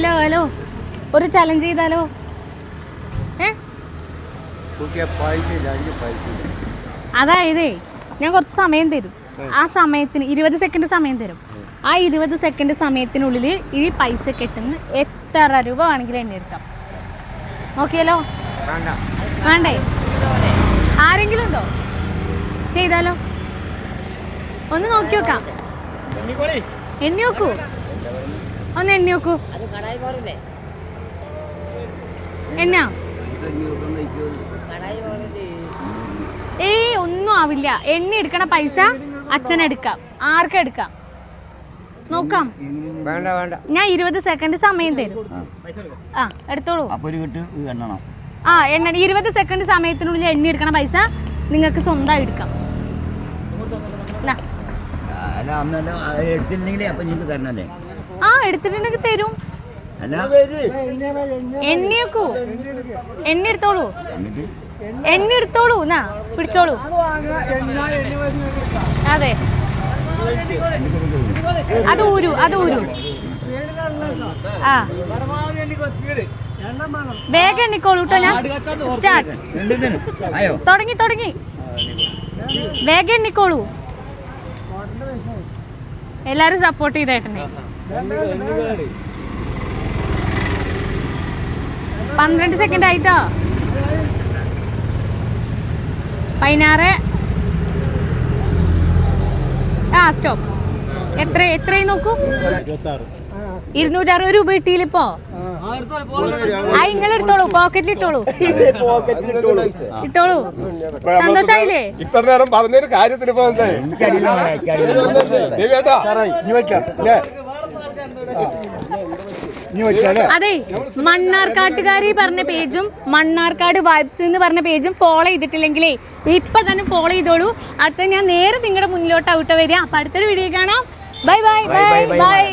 Hello hello ഒരു challenge ചെയ്താലോ? അതായത് ഞാൻ കുറച്ച് സമയം തരും. ആ സമയത്തിന് 20 സെക്കൻഡ് സമയം തരും. ആ 20 സെക്കൻഡ് സമയത്തിനുള്ളിൽ ഈ പൈസ കെട്ടുന്ന എത്ര രൂപ വേണമെങ്കിലും എണ്ണ എടുക്കാം. നോക്കിയാലോ? വേണ്ടേ? ആരെങ്കിലും ഉണ്ടോ? ചെയ്താലോ? ഒന്ന് നോക്കി നോക്കാം. എണ്ണി നോക്കൂ, ഒന്ന് എണ്ണി നോക്കൂ. എണ്ണ ഒന്നും ആവില്ല. എണ്ണി എടുക്കണ പൈസ അച്ഛനെടുക്കാം, ആർക്കെടുക്കാം നോക്കാം. ഞാൻ 20 സെക്കൻഡ് സമയം തരും. ആ എടുത്തോളൂ. ആ എണ്ണ 20 സെക്കൻഡ് സമയത്തിനുള്ളിൽ എണ്ണി എടുക്കണ പൈസ നിങ്ങൾക്ക് സ്വന്തമായി എടുക്കാം. ആ എടുത്തിട്ടുണ്ടെങ്കിൽ തരും. എണ്ണി വെക്കൂ, എണ്ണി എടുത്തോളൂ, എണ്ണി എടുത്തോളൂ. എന്നാ പിടിച്ചോളൂ. അതെ അത് ഊരു, അത് ഊരു. ആ വേഗം എണ്ണിക്കോളൂ കേട്ടോ. ഞാൻ സ്റ്റാർട്ട്. തുടങ്ങി തുടങ്ങി. വേഗം എണ്ണിക്കോളൂ. എല്ലാരും സപ്പോർട്ട് ചെയ്തേട്ടനെ. 12 സെക്കൻഡ് ആയിട്ടോ. 16. ആ സ്റ്റോപ്പ്. എത്രയും നോക്കൂ. 260 രൂപ കിട്ടിയില്ലിപ്പോ. ആ ഇങ്ങനെ എടുത്തോളൂ, പോക്കറ്റിൽ ഇട്ടോളൂ, ഇട്ടോളൂ. സന്തോഷായില്ലേ? ഇത്ര നേരം പറഞ്ഞൊരു കാര്യത്തിന് അതെ, മണ്ണാർക്കാട്ടുകാരി പറഞ്ഞ പേജും മണ്ണാർക്കാട് വൈബ്സ് എന്ന് പറഞ്ഞ പേജും ഫോളോ ചെയ്തിട്ടില്ലെങ്കിലേ ഇപ്പൊ തന്നെ ഫോളോ ചെയ്തോളൂ. അടുത്ത ഞാൻ നേരെ നിങ്ങളുടെ മുന്നിലോട്ട് ഔട്ട് വരിക. അപ്പൊ അടുത്തൊരു വീഡിയോ കാണാം. Bye bye bye bye.